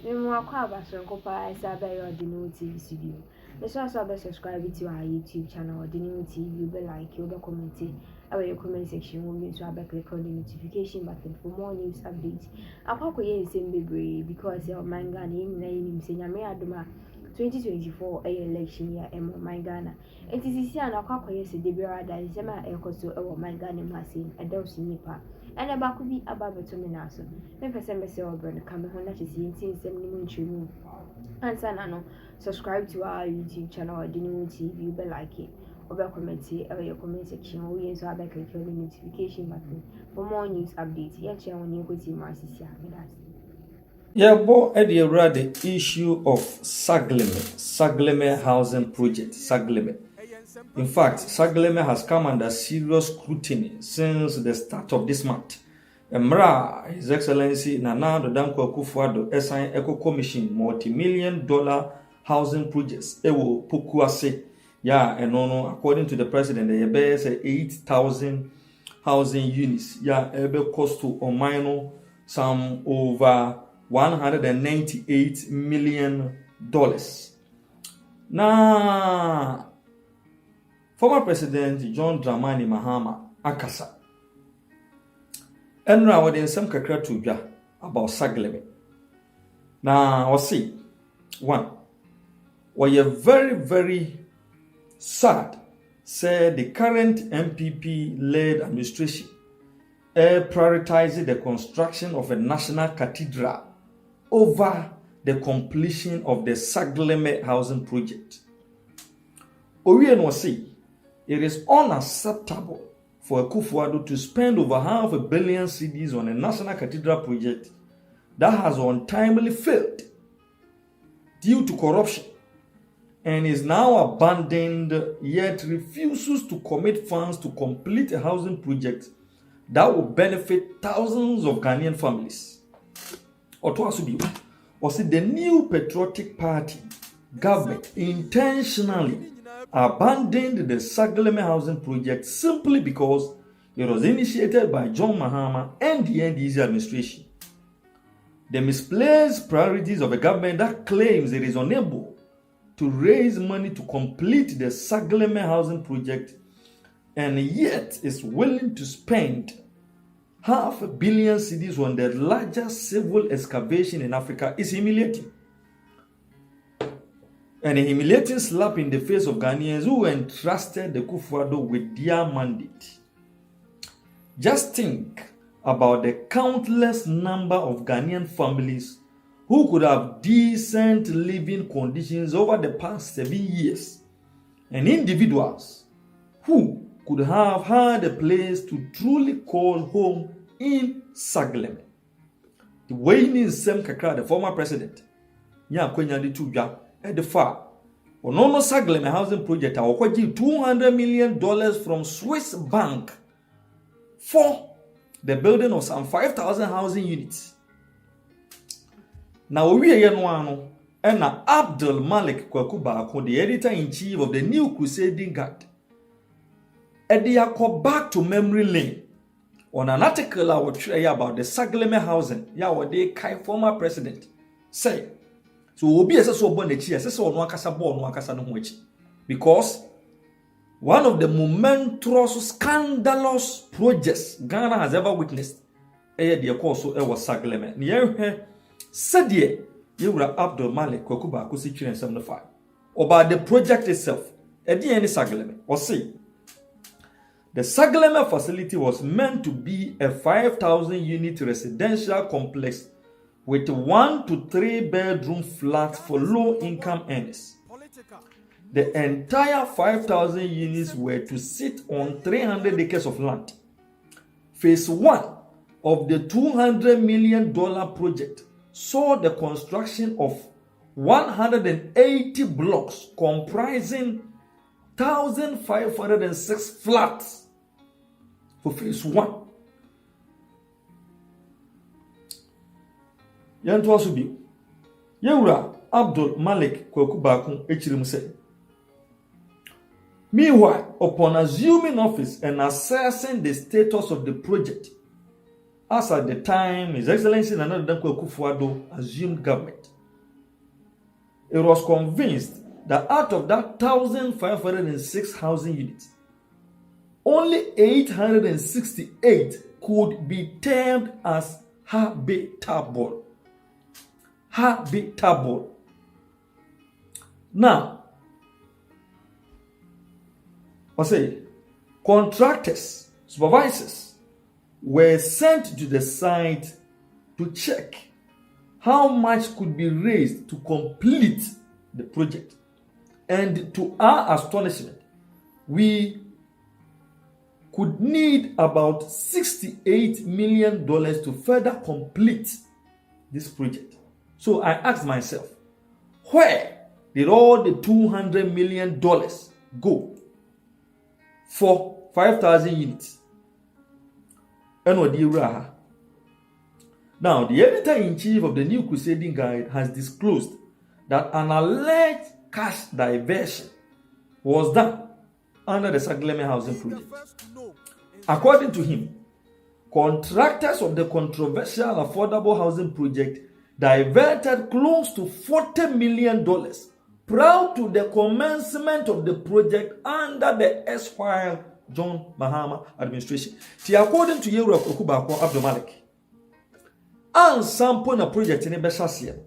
Odeneho TV studio. Make sure to subscribe to our YouTube channel, Odeneho TV. You'll be like, you'll be commenting. Our comment section will be so click on the notification button for more news updates. I'll probably hear the same baby because your man Ghana in saying I may adoma 2024 election year and my Ghana. It is here and I'll probably say the beer that is my echo so my Ghana massing a dose in Nipa. And about could be about to me now. So, then for some say over the camera, that is seeing some new and Sanano. Subscribe to our YouTube channel, Odeneho TV. You be like it. Or comment or your comment section. We also have click on the notification button for more news updates. Yeah, share on you go see my sister. Yeah, but at the issue of saglemi housing project, saglemi. In fact, saglemi has come under serious scrutiny since the start of this month. Emra, His Excellency Nana Kweku Baako assign Eco Commission multi-million-dollar housing projects. Ewo Pokuase, yeah, and no, according to the president, the base 8,000 housing units. Yeah, ebe cost to Omaino some over $198 million. Now, former President John Dramani Mahama akasa. Enra wade some kakra to dwa about saglemi. Now, I see one. We are very, very sad, said the current MPP-led administration prioritizing the construction of a national cathedral over the completion of the saglemi housing project. Owie no say it is unacceptable for Akufo-Addo to spend over $500 million on a national cathedral project that has untimely failed due to corruption and is now abandoned, yet refuses to commit funds to complete a housing project that will benefit thousands of Ghanaian families. Or the new patriotic party government intentionally abandoned the saglemi housing project simply because it was initiated by John Mahama and the NDC administration. The misplaced priorities of a government that claims it is unable to raise money to complete the saglemi housing project and yet is willing to spend $500 million on the largest civil excavation in Africa is humiliating. And a humiliating slap in the face of Ghanaians who entrusted the Akufo-Addo with their mandate. Just think about the countless number of Ghanaian families who could have decent living conditions over the past 7 years, and individuals who could have had a place to truly call home in saglemi. The way in Sem Kakra, the former president, Kwenyandi Tuja, at the far, Onono saglemi housing project, $200 million from Swiss bank for the building of some 5,000 housing units. Now we are one and Abdul Malik Kweku Baako, the editor-in-chief of the New Crusading Guard, Kweku back to memory lane on an article I would share about the saglemi housing. What they former president say. So obi ese so born the chi ese so no akasa born no akasa no ho achi, because one of the momentous scandalous projects Ghana has ever witnessed the course was saglemi. Ni ehwe said Yewura Abdul Malik Kweku Baako si 375 about the project itself. Any saglemi or see the saglemi facility was meant to be a 5,000 unit residential complex with 1 to 3 bedroom flats for low-income earners. The entire 5,000 units were to sit on 300 acres of land. Phase 1 of the $200 million project saw the construction of 180 blocks comprising 1,506 flats for phase 1. Yanto asubi Yewura Abdul Malik Kweku Baako echirim say. Meanwhile, upon assuming office and assessing the status of the project, as at the time His Excellency Nana Kweku Baako assumed government, it was convinced that out of that 1,506 housing units, only 868 could be termed as habitable. Habitable. Now, I say, contractors, supervisors were sent to the site to check how much could be raised to complete the project. And to our astonishment, we could need about $68 million to further complete this project. So I asked myself, where did all the $200 million go for 5,000 units? Now, the editor-in-chief of the New Crusading Guide has disclosed that an alleged cash diversion was done under the Saglemi housing project. According to him, contractors of the controversial affordable housing project diverted close to $40 million prior to the commencement of the project under the erstwhile John Mahama administration. According to Kweku Baako Abdulmalik, and sample na project in Beshasia.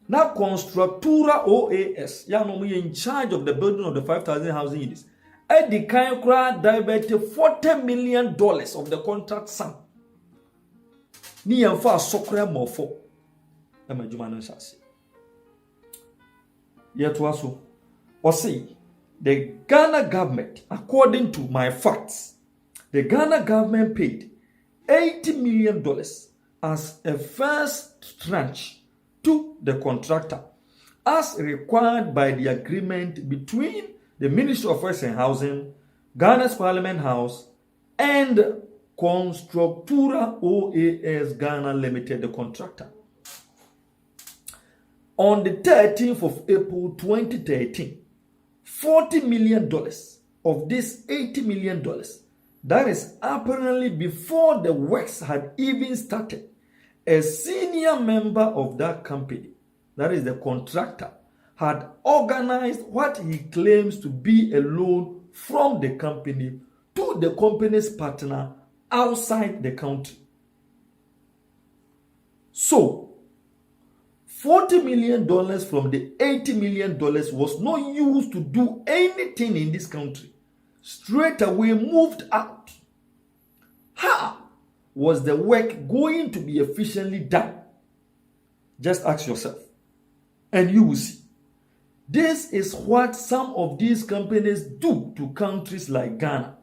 Now, Constructura OAS, in charge of the building of the 5,000 housing units, at the kind diverted $40 million of the contract sum. Ni yamfa sokra mofo. Ema juma no shasi. Yet also, or say, the Ghana government, according to my facts, the Ghana government paid $80 million as a first tranche to the contractor, as required by the agreement between the Ministry of Works and Housing, Ghana's Parliament House, and Constructura OAS Ghana Limited, the contractor. On the 13th of April 2013, $40 million of this $80 million, that is apparently before the works had even started, a senior member of that company, that is the contractor, had organized what he claims to be a loan from the company to the company's partner outside the country. So, $40 million from the $80 million was not used to do anything in this country. Straight away moved out. How was the work going to be efficiently done? Just ask yourself, and you will see. This is what some of these companies do to countries like Ghana.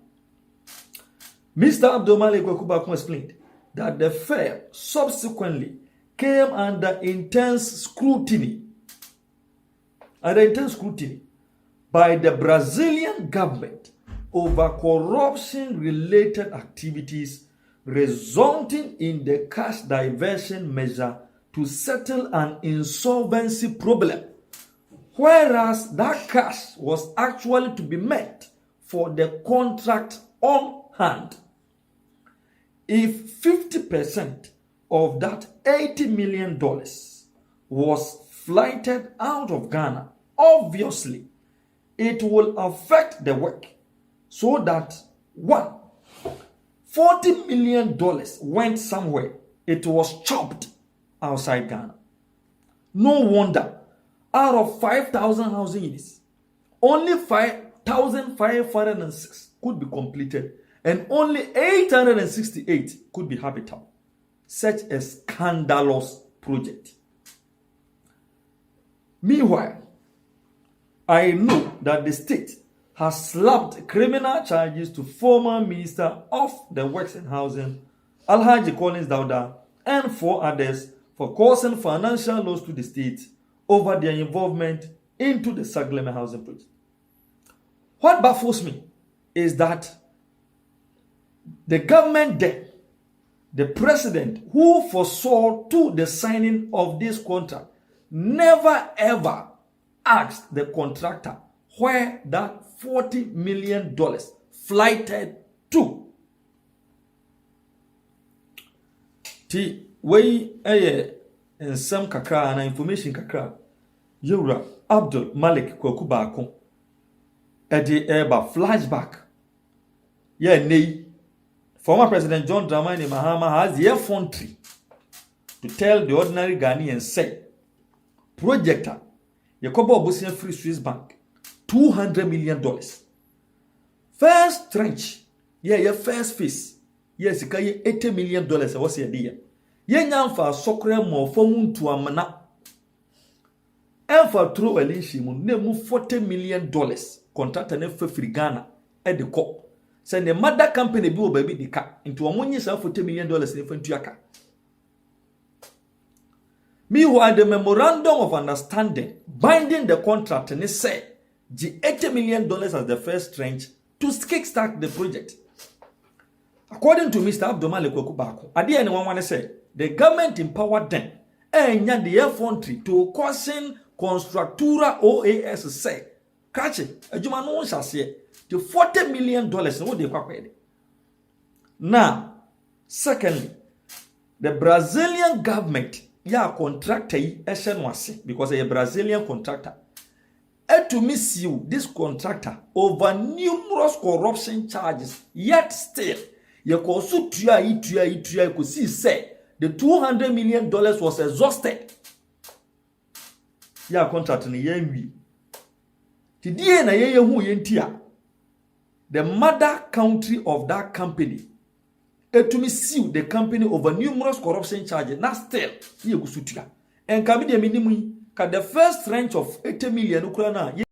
Mr. Abdulmalik Kweku Baako explained that the firm subsequently came under intense scrutiny by the Brazilian government over corruption-related activities, resulting in the cash diversion measure to settle an insolvency problem, whereas that cash was actually to be meant for the contract on hand. If 50% of that $80 million was flighted out of Ghana, obviously it will affect the work, so that $40 million went somewhere. It was chopped outside Ghana. No wonder, out of 5,000 housing units, only 5,506 could be completed, and only 868 could be habitable. Such a scandalous project. Meanwhile, I know that the state has slapped criminal charges to former Minister of the Works and Housing, Alhaji Collins Dauda, and 4 others for causing financial loss to the state over their involvement into the saglemi housing project. What baffles me is that the government then, the president who foresaw to the signing of this contract, never ever asked the contractor where that $40 million flighted to. Ti way in some kakra and information kakra Yura Abdul Malik Kweku Baako Edi Eba flashback. Nay, former President John Dramani Mahama has the effrontery to tell the ordinary Ghanaians say, projector, Yakobo Obusian Free Swiss Bank, $200 million. First tranche, your first phase, yes, you $80 million. What's the idea? Yan for soccer more for to amana. And for true Elishimu, name $40 million contract and for free Ghana at the cop. Send the mother company bill baby the car into a money sell $40 million in front to your car. Meanwhile, the memorandum of understanding binding the contract and it said the $80 million as the first tranche to kickstart the project. According to Mr. Abdul Malik Kweku Baako, at the end, one want to say the government empowered them and the effrontery to causing constructura OAS say, catch it, a Juma no one shall say, to $40 million. What they call it. Now, secondly, the Brazilian government, contractor, because a Brazilian contractor, had to miss you, this contractor, over numerous corruption charges, yet still, you could see say the $200 million was exhausted. Contracting the the mother country of that company to me sue the company over numerous corruption charges. Now still, and the first tranche of $80 million